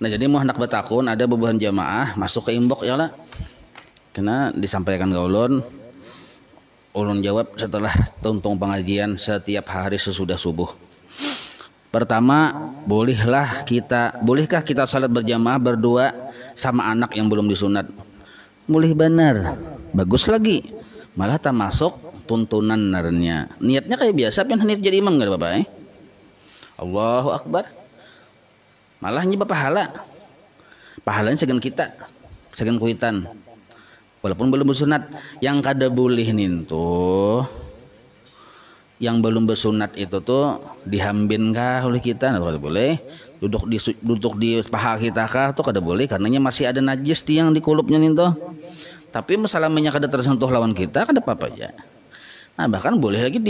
Nah jadi mau hendak bertakun ada bebuhan jamaah masuk ke inbox ya lah. Kena disampaikan ke ulun jawab setelah tuntung pengajian setiap hari sesudah subuh. Pertama, bolehkah kita salat berjamaah berdua sama anak yang belum disunat? Boleh benar, bagus lagi. Malah tak masuk tuntunan narnya. Niatnya kayak biasa, pengen niat jadi imam nggak bapak? Allahu Akbar. Malah nyebab pahalanya segan kita, segan kuitan. Walaupun belum bersunat, yang kada boleh nih tuh, yang belum bersunat itu tuh dihambin kah oleh kita, nah, kada boleh. Duduk di paha kita kah tuh kada boleh, karenanya masih ada najis yang di kulupnya nih tuh. Tapi masalahnya kada tersentuh lawan kita, kada apa-apa aja. Nah bahkan boleh lagi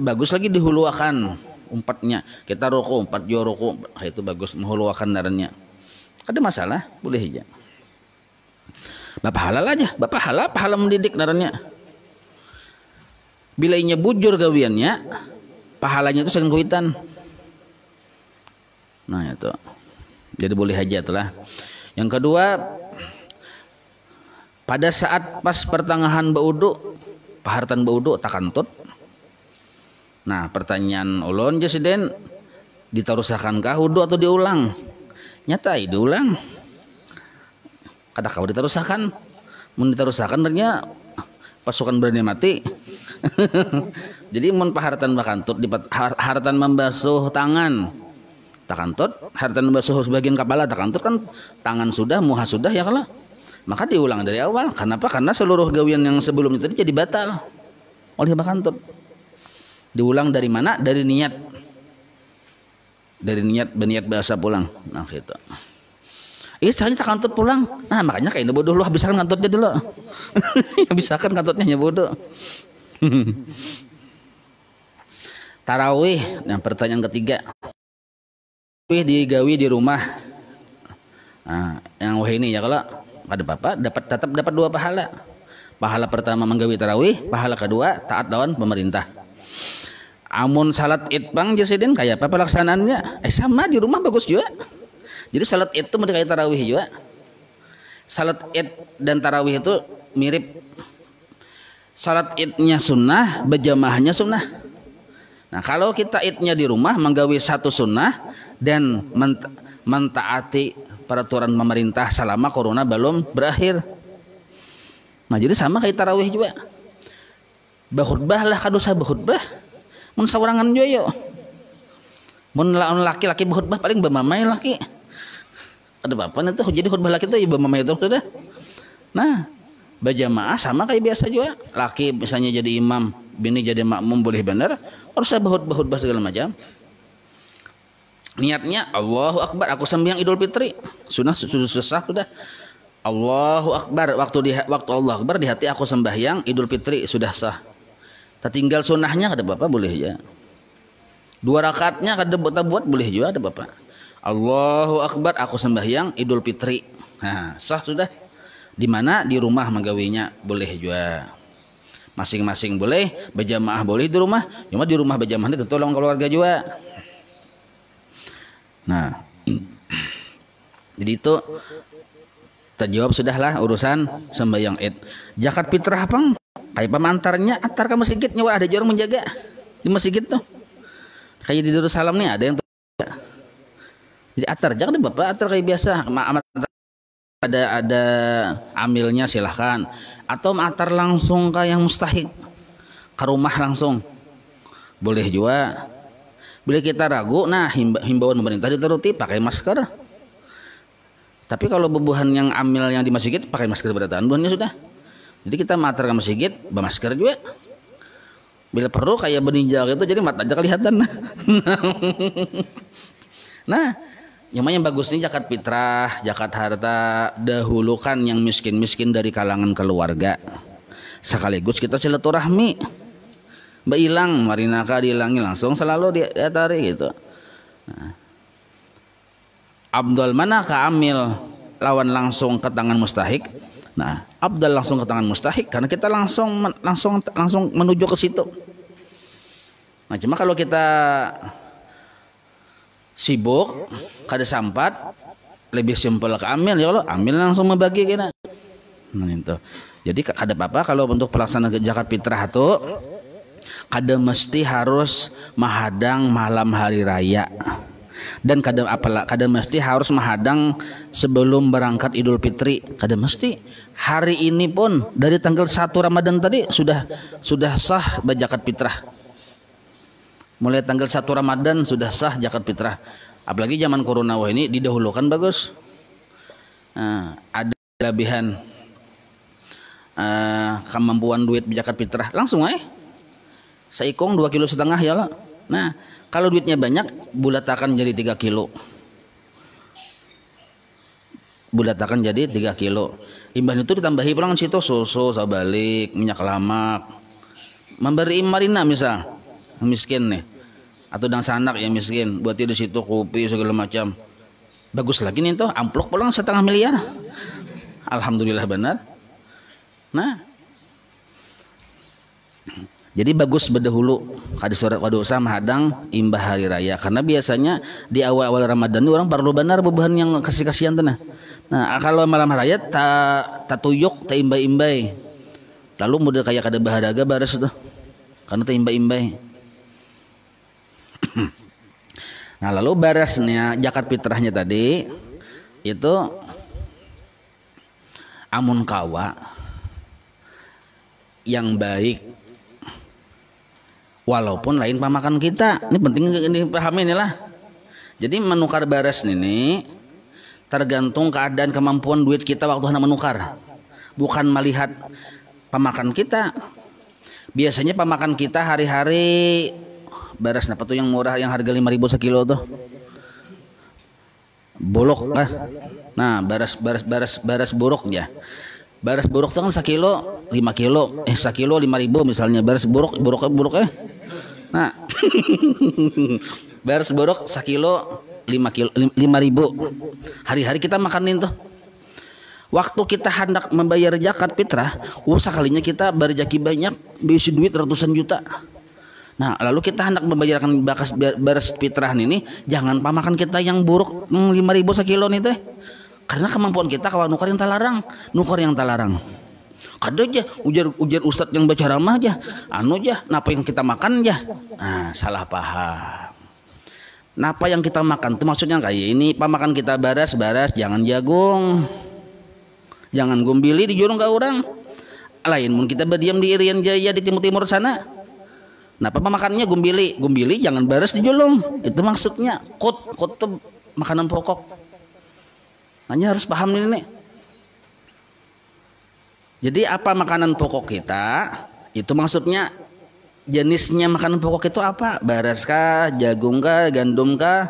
bagus lagi dihuluakan umpatnya. Kita ruku 4 jua ruku, itu bagus menghuluakan narannya. Kada masalah, boleh aja. Bapak halal aja, bapak halal pahala mendidik narannya. Bila inya bujur gawiannya, pahalanya itu segan kuitan. Nah itu. Jadi boleh aja telah. Yang kedua, pada saat pas pertengahan baudu, pahartan baudu takantut. Nah pertanyaan ulun jasiden, ditarusahankah wudu atau diulang? Nyata diulang. Kada kau ditarusakan, mun ditarusakan ternyata pasukan berani mati. Jadi mun paharatan bakantut di haratan membasuh tangan takantut, haratan membasuh sebagian kepala takantut kan tangan sudah, muha sudah ya kalau. Maka diulang dari awal. Kenapa? Karena seluruh gawian yang sebelum itu jadi batal oleh bakantut. Diulang dari mana? Dari niat. Dari niat, berniat bahasa pulang. Nah gitu. Saya tak kantut pulang. Nah makanya kayak bodoh lu habiskan kantutnya dulu. Habiskan kantutnya bodoh. Tarawih. Nah pertanyaan ketiga. Tarawih digawi di rumah. Nah, yang wah ini ya kalau ada bapak tetap dapat 2 pahala. Pahala pertama menggawi tarawih, pahala kedua taat lawan pemerintah. Amun salat Id bang jasidin kayak apa pelaksanaannya? Sama di rumah bagus juga. Jadi salat Id itu mendekati tarawih juga. Salat Id dan tarawih itu mirip. Salat Idnya sunnah, berjamaahnya sunnah. Nah kalau kita Idnya di rumah menggawi satu sunnah dan mentaati peraturan pemerintah selama corona belum berakhir. Nah jadi sama kayak tarawih juga. Bahutbah lah kadosa bahutbah. Mun sawarangan juga yuk. Mun laki-laki bahutbah paling bemamai laki. Ada apa nanti jadi khutbah laki itu ya bemamai itu sudah. Nah berjamaah sama kayak biasa juga. Laki misalnya jadi imam, bini jadi makmum boleh benar. Harus saya bahutbah segala macam. Niatnya Allahu Akbar, aku sembahyang Idul Fitri. Sudah sudah. Allahu Akbar, waktu Allah Akbar di hati aku sembahyang Idul Fitri sudah sah. Tertinggal sunnahnya kada bapak boleh ya. 2 rakaatnya kada buat boleh juga ada bapak. Allahu Akbar, aku sembahyang Idul Fitri. Nah, sah sudah. Di mana? Di rumah menggawinya boleh juga. Masing-masing boleh, berjamaah boleh di rumah. Cuma di rumah berjamaah itu tolong keluarga juga. Nah, jadi itu terjawab sudahlah urusan sembahyang Id. Zakat fitrah apa? Kayak pemantarnya antar ke masjidnya ada orang menjaga di masjid tuh. Kayak di Darussalam nih ada yang jadi atar jangan deh bapak, atar kayak biasa. Ada amilnya silahkan. Atau atar langsung kayak yang mustahik ke rumah langsung boleh juga. Bila kita ragu, nah himbauan pemerintah dituruti pakai masker. Tapi kalau bebuhan yang amil yang di masjid pakai masker beratahan buahnya sudah. Jadi kita matar ke masjid bermasker juga. Bila perlu kayak beninja gitu jadi mata aja kelihatan. Nah, yang bagusnya zakat fitrah, zakat harta, dahulukan yang miskin-miskin dari kalangan keluarga. Sekaligus kita silaturahmi. Mbak hilang, marinaka dihilangi langsung selalu diatari gitu. Nah. Abdul mana ka amil lawan langsung ke tangan mustahik. Nah, Abdul langsung ke tangan mustahik karena kita langsung menuju ke situ. Nah, cuma kalau kita sibuk, kada sampat, lebih simpel ke amil ya Allah, amil langsung membagi kena. Nah itu. Jadi kada apa-apa kalau untuk pelaksanaan zakat fitrah tuh kada mesti harus menghadang malam hari raya. Dan kada mesti harus menghadang sebelum berangkat Idul Fitri, kada mesti. Hari ini pun dari tanggal 1 Ramadan tadi sudah sah zakat fitrah. Mulai tanggal 1 Ramadan sudah sah zakat fitrah. Apalagi zaman corona wah ini didahulukan bagus. Ada kelebihan kemampuan duit zakat fitrah langsung seikong 2,5 kilo ya lah. Nah kalau duitnya banyak bulatakan jadi 3 kilo, bulatakan jadi 3 kilo. Imbah itu ditambahi pulang situ susu sabalik, minyak lamak, memberi marina misal miskin nih atau dan sanak yang miskin buat di situ kopi segala macam. Bagus lagi nih tuh amplop pulang 1,5 miliar. Alhamdulillah benar. Nah jadi bagus berdahulu kada usah menghadang imbah hari raya, karena biasanya di awal-awal Ramadan orang perlu benar bebahan yang kasih-kasihan tanah. Nah kalau malam raya tak tuyuk tak imbai-imbai, lalu model kayak kada bahadaga baras tuh karena tak imbai-imbai. Nah lalu barasnya zakat fitrahnya tadi itu amun kawa yang baik walaupun lain pamakan kita. Ini penting dipahami inilah. Jadi menukar baras ini tergantung keadaan kemampuan duit kita waktu hendak menukar, bukan melihat pamakan kita. Biasanya pamakan kita hari-hari baras apa tuh yang murah yang harga 5.000 sekilo tuh bolok lah. Nah baras buruk ya. Baras buruk itu kan 1 kilo 5 kilo 1 kilo 5.000 misalnya. Baras buruk nah baras buruk 1 kilo 5.000 hari-hari kita makanin tuh. Waktu kita hendak membayar zakat fitrah sekalinya kita berjaki banyak bisi duit ratusan juta. Nah lalu kita hendak membayarkan baras fitrah ini jangan pamakan kita yang buruk 5.000 sekilo nih teh, karena kemampuan kita kawan nukar yang talarang. Kada aja ujar ustadz yang baca ramah aja napa yang kita makan aja. Nah salah paham. Napa yang kita makan itu maksudnya kayak ini pamakan kita baras jangan jagung, jangan gumbili dijurung ke orang lain. Mun kita berdiam di Irian Jaya di timur sana, napa pemakannya gumbili jangan baras dijulung. Itu maksudnya kot itu makanan pokok. Hanya harus paham ini nih. Jadi apa makanan pokok kita? Itu maksudnya jenisnya makanan pokok itu apa? Baras kah, jagung kah, gandum kah,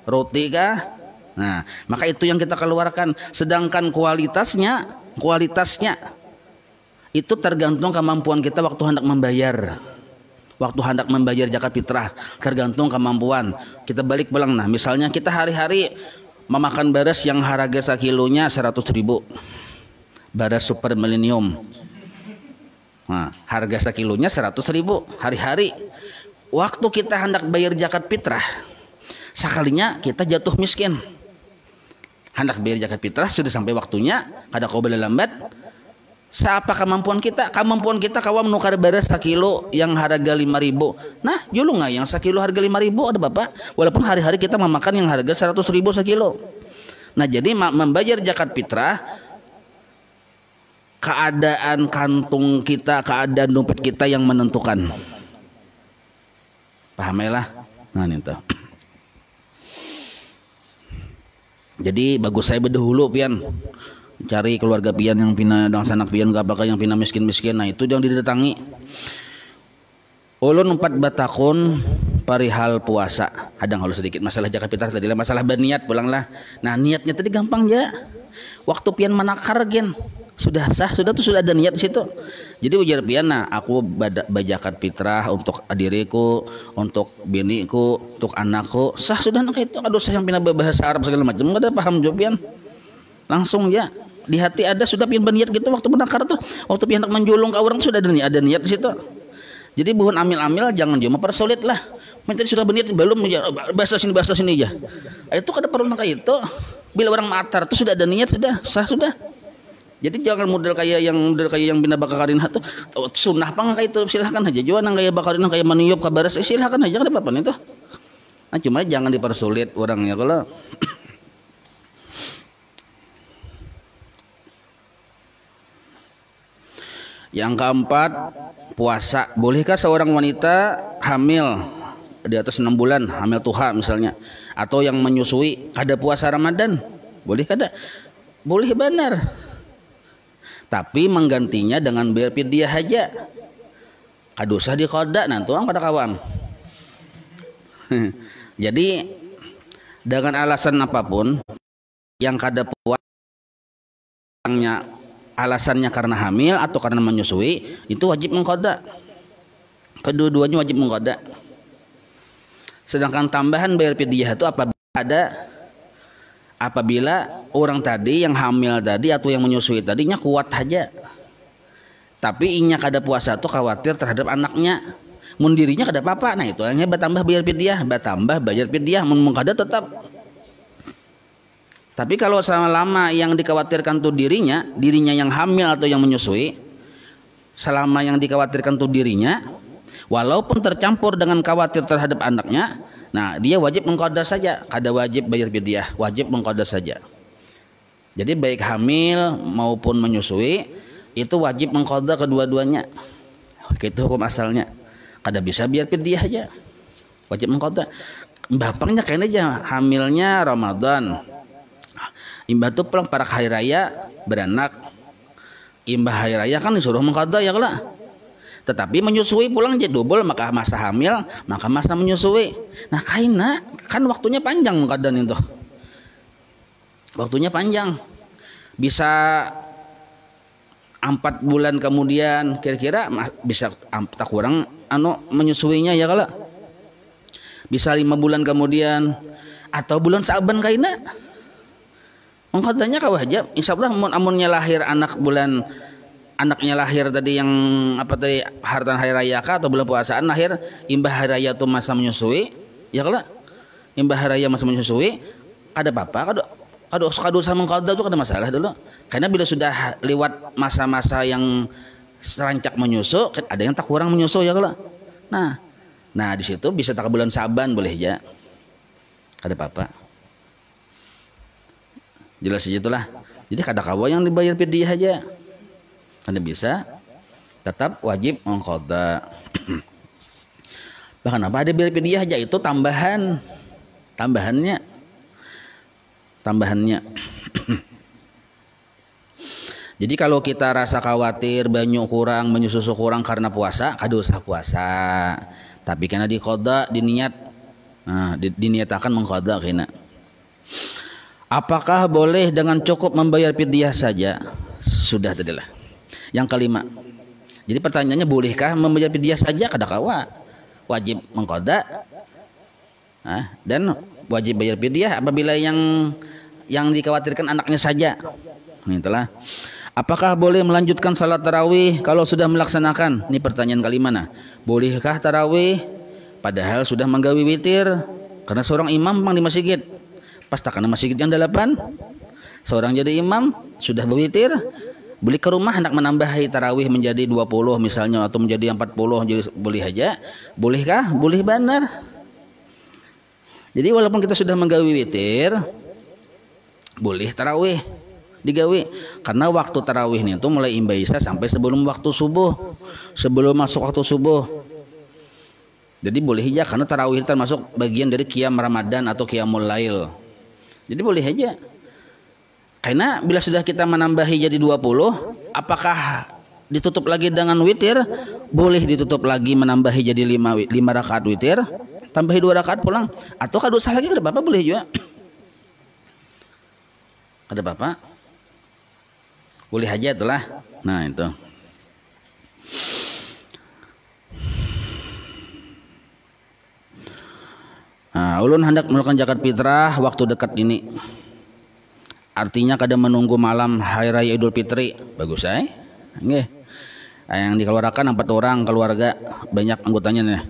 roti kah? Nah, maka itu yang kita keluarkan. Sedangkan kualitasnya itu tergantung kemampuan kita waktu hendak membayar. Waktu hendak membayar zakat fitrah tergantung kemampuan. Kita balik pulang. Nah, misalnya kita hari-hari memakan baras yang harga sekilonya 100.000, baras super millennium. Nah, harga sekilonya 100.000 hari-hari. Waktu kita hendak bayar zakat fitrah, sekalinya kita jatuh miskin. Hendak bayar zakat fitrah sudah sampai waktunya, kada kau boleh lambat. Siapa kemampuan kita? Kemampuan kita kawan menukar baras sekilo yang harga 5.000. Nah, julung nggak yang sekilo harga 5.000 ada bapak. Walaupun hari-hari kita memakan yang harga 100.000 sekilo. Nah, jadi membayar zakat fitrah keadaan kantung kita, keadaan dompet kita yang menentukan. Pahamilah. Nah, itu. Jadi bagus saya berdahulu pian. Cari keluarga pian yang pina dan sanak pian gak bakal yang pina miskin-miskin. Nah itu yang didatangi. Ulun 4 batakun perihal puasa. Hadang halus sedikit masalah zakat fitrah tadi lah, masalah berniat pulanglah. Nah niatnya tadi gampang ya. Waktu pian menakar gen sudah sah, sudah ada niat di situ. Jadi ujar pian, nah aku zakat fitrah untuk diriku, untuk biniku, untuk anakku. Sah sudah nak itu. Aduh saya yang pina bahasa Arab segala macam. Enggak ada paham jawab pian. Langsung ya di hati ada sudah pian berniat gitu waktu menakar tuh, waktu pian menjulung ke orang sudah ada niat di situ. Jadi bukan amil-amil jangan cuma persulit lah. Menteri sudah berniat belum bahasa sini aja. Itu kada perlu kayak itu. Bila orang matar itu sudah ada niat, sudah sah sudah. Jadi jangan model kayak yang bina bakarinah tuh sunnah apa nggak itu, silahkan aja. Jual yang kayak bakarinah kayak maniup kabar silahkan aja, ada apa-apa itu. Nah, cuma jangan dipersulit orangnya kalau yang keempat, puasa. Bolehkah seorang wanita hamil di atas 6 bulan, hamil tuha misalnya, atau yang menyusui kada puasa Ramadan? Boleh kada? Boleh benar. Tapi menggantinya dengan bayar fidyah aja. Kada usah diqada nanti orang kada kawam. Jadi dengan alasan apapun yang kada puasanya, alasannya karena hamil atau karena menyusui, itu wajib mengqada. Kedua-duanya wajib mengqada. Sedangkan tambahan bayar fidyah itu apabila orang tadi yang hamil tadi atau yang menyusui tadinya kuat saja, tapi inya kada puasa tuh khawatir terhadap anaknya, mun dirinya kada apa-apa, nah itu hanya bertambah bayar fidyah, mun kada tetap. Tapi kalau selama yang dikhawatirkan tuh dirinya yang hamil atau yang menyusui, selama yang dikhawatirkan tuh dirinya, walaupun tercampur dengan khawatir terhadap anaknya, nah dia wajib mengqada saja, kada wajib bayar fidyah, wajib mengqada saja. Jadi baik hamil maupun menyusui itu wajib mengqada kedua-duanya. Itu hukum asalnya. Kada bisa biar fidyah aja, wajib mengqada. Bapaknya kayaknya aja hamilnya Ramadan, imbah tuh pulang para hari raya beranak, imbah hari raya kan disuruh mengqada ya lah. Tetapi menyusui pulang jadi double, maka masa hamil, maka masa menyusui. Nah kaina kan waktunya panjang mengqadan itu. Waktunya panjang. Bisa 4 bulan kemudian kira-kira bisa tak kurang menyusuinya ya kala. Bisa 5 bulan kemudian atau bulan Sa'ban kaina. Mengqadanya kau aja. Insyaallah amunnya lahir anaknya lahir tadi yang apa tadi hartan hari raya kah atau bulan puasaan lahir imbah hari raya itu masa menyusui ya kala, imbah hari raya masa menyusui kada apa-apa, kada usah mengqada itu kada masalah dulu, karena bila sudah lewat masa-masa yang serancak menyusu ada yang tak kurang menyusu ya kala. Nah di situ bisa tak bulan Sa'ban boleh aja, kada apa-apa, jelas aja itulah. Jadi kada kawa yang dibayar fidyah aja, Anda bisa, tetap wajib mengqada. Bahkan apa ada bayar fidyah aja itu tambahannya. Jadi kalau kita rasa khawatir banyak kurang, menyusu kurang karena puasa, kada usah puasa. Tapi karena diqada, diniatakan mengqada kena. Apakah boleh dengan cukup membayar fidyah saja? Sudah tadilah. Yang kelima, jadi pertanyaannya bolehkah membayar fidyah saja? Kada kawa, wajib mengqada dan wajib bayar fidyah apabila yang dikhawatirkan anaknya saja. Itulah. Apakah boleh melanjutkan salat tarawih kalau sudah melaksanakan? Ini pertanyaan kelima. Bolehkah tarawih padahal sudah menggawi witir? Karena seorang imam memang di masjid, pas tak kena masjid yang 8, seorang jadi imam sudah berwitir, beli ke rumah hendak menambahi tarawih menjadi 20 misalnya atau menjadi 40, jadi boleh aja. Bolehkah? Boleh benar. Jadi walaupun kita sudah menggawi witir, boleh tarawih digawi, karena waktu tarawih itu mulai imba isya sampai sebelum waktu subuh, sebelum masuk waktu subuh. Jadi boleh aja, karena tarawih termasuk bagian dari qiyam Ramadan atau qiyamul lail. Jadi boleh aja. Karena bila sudah kita menambahi jadi 20, apakah ditutup lagi dengan witir? Boleh ditutup lagi menambahi jadi 5 rakaat witir, tambahi 2 rakaat pulang, atau kada usah lagi, kada apa-apa, boleh juga. Kada apa-apa. Boleh aja itulah. Nah, itu. Ulun hendak melakukan zakat fitrah waktu dekat ini. Artinya kada menunggu malam hari raya Idul Fitri. Bagus nggih. Yang dikeluarkan 4 orang keluarga, banyak anggotanya nih.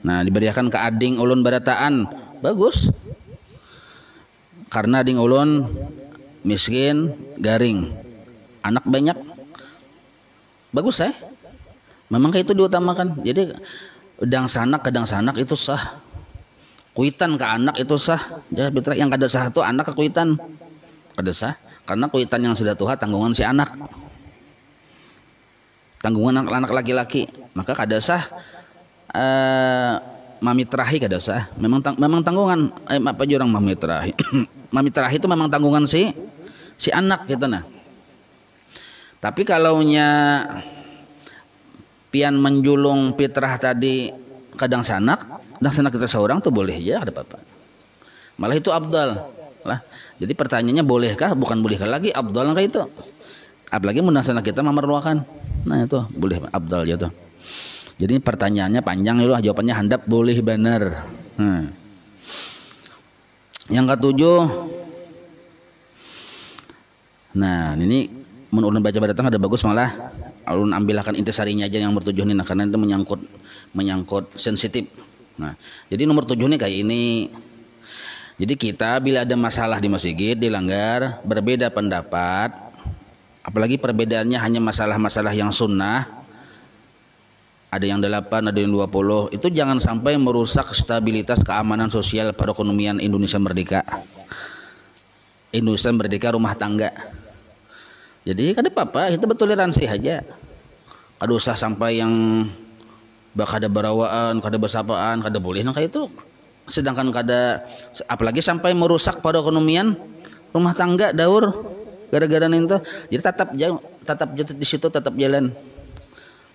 Nah, diberikan ke ading ulun barataan. Bagus. karena ding ulun miskin garing anak banyak bagus memang kayak itu diutamakan. Jadi kadang sanak itu sah, kuitan ke anak itu sah. Jadi yang kada sah itu anak ke kuitan kada sah, karena kuitan yang sudah tua tanggungan si anak, tanggungan anak laki-laki, maka kada sah mamitrahi kada sah. Memang tanggungan apa jurang mamitrahi mamitrahi itu memang tanggungan si anak gitu nah. Tapi kalau nya pian menjulung fitrah tadi kadang sanak kita seorang tuh boleh ya, ada apa-apa. Malah itu abdal lah. Jadi pertanyaannya bolehkah, bukan bolehkah lagi, abdal kayak itu. Apalagi munasana kita memerlukan. Nah itu boleh abdal ya tuh. Jadi pertanyaannya panjang itu, jawabannya handap boleh benar. Yang ketujuh, nah ini menurut baca datang ada bagus, malah ulun ambilkan intisarinya aja yang nomor 7 nih, nah, karena itu menyangkut sensitif. Nah, jadi nomor 7 nih kayak ini. Jadi kita bila ada masalah di masjid dilanggar, berbeda pendapat, apalagi perbedaannya hanya masalah-masalah yang sunnah, ada yang 8, ada yang 20, itu jangan sampai merusak stabilitas keamanan sosial perekonomian Indonesia merdeka. Indonesia merdeka rumah tangga. Jadi kada apa-apa, kita bertoleransi aja. Kada usah sampai yang kada berawaan, kada bersapaan, kada boleh nah kayak itu. Sedangkan kada, apalagi sampai merusak perekonomian rumah tangga daur gara-gara itu. Jadi tetap di situ tetap jalan.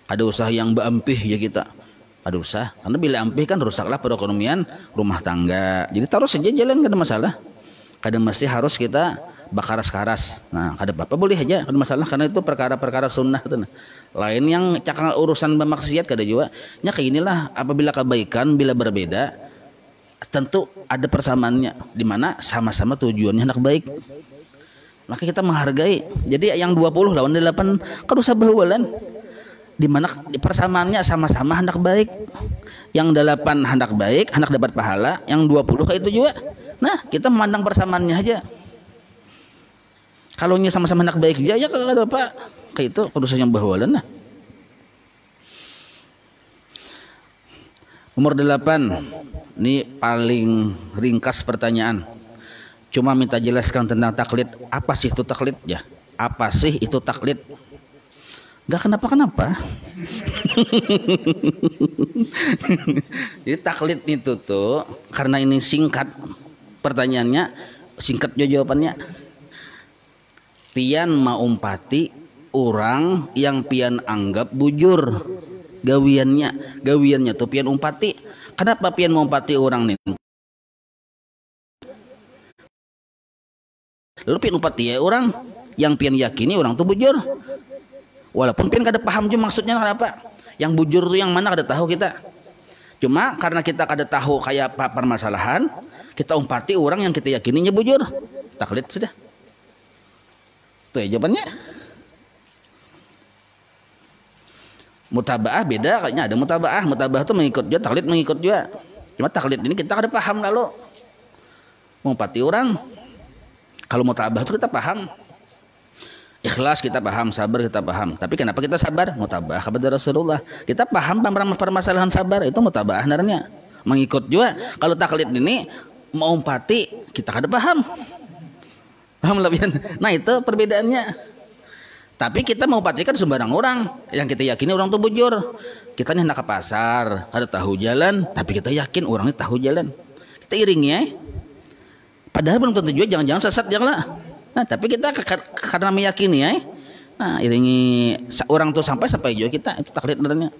Kada usah yang beampih ya kita. Kada usah, karena bila ampih kan rusaklah perekonomian rumah tangga. Jadi taruh saja jalan, kada masalah. Kada mesti harus kita bakaras-karas. Nah, kada apa-apa boleh aja, kada masalah, karena itu perkara-perkara sunnah itu. Nah. Lain yang cakang urusan bermaksiat kada juga. Nya kayak inilah, apabila kebaikan bila berbeda tentu ada persamaannya, di mana sama-sama tujuannya hendak baik. Maka kita menghargai. Jadi yang 20 lawan 8 kada usah bahualan. Di mana persamaannya sama-sama hendak baik. Yang 8 hendak baik, hendak dapat pahala, yang 20 kayak itu juga. Nah, kita memandang persamaannya aja. Kalau nya sama-sama hendak baik ya kada apa. Kayak itu kudu yang bahualan nah. Nomor 8. Ini paling ringkas pertanyaan. Cuma minta jelaskan tentang taklid. Apa sih itu taklid ya? Apa sih itu taklid? Gak kenapa-kenapa. Jadi taklid itu tuh karena ini singkat pertanyaannya, singkat jawabannya. Pian maumpati orang yang pian anggap bujur gawiannya tuh pian umpati. Kenapa pian maumpati orang nih? Lalu pian umpati ya orang yang pian yakini orang tuh bujur. Walaupun pian kada paham juga maksudnya kenapa. Yang bujur tuh yang mana kada tahu kita. Cuma karena kita kada tahu kayak apa permasalahan, kita umpati orang yang kita yakininya bujur. Taklid sudah. Itu ya jawabannya. Mutabaah beda kayaknya, ada mutabaah itu mengikut juga, taklid mengikut juga. Cuma taklid ini kita kada paham lalu. Mengumpati orang. Kalau mutabaah itu kita paham. Ikhlas kita paham, sabar kita paham. Tapi kenapa kita sabar? Mutabaah kepada Rasulullah. Kita paham permasalahan sabar, itu mutabaah sebenarnya. Mengikut juga. Kalau taklid ini mengumpati kita kada paham. Paham lebih. Nah itu perbedaannya. Tapi kita mau patikan sembarang orang yang kita yakini orang itu bujur. Kita hendak ke pasar, ada tahu jalan, tapi kita yakin orangnya tahu jalan. Kita iringi ya. Padahal belum tentu juga, jangan-jangan sesat janganlah. Nah, tapi kita karena meyakini ya. Nah, iringi orang tuh sampai juga kita, itu taklid sebenarnya.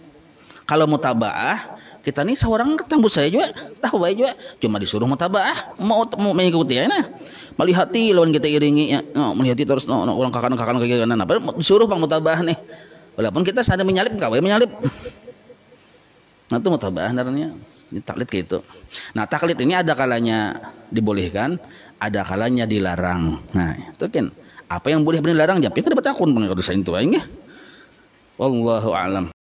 Kalau mutabaah, kita nih seorang tembus saya juga, tahu baik juga. Cuma disuruh mutabaah, mau mengikuti ya nah. Melihati lawan kita iringi ya, melihati terus orang kakak kayak gimana. Apa disuruh bang mutabah nih. Walaupun kita sadar menyalip kawai menyalip. Nah itu mutabah sebenarnya. Ini taklid kayak itu. Nah taklid ini ada kalanya dibolehkan, ada kalanya dilarang. Nah itu kan apa yang boleh benar dilarang, tapi kita dapat akun bang kalau saya itu aja. Wallahu a'lam.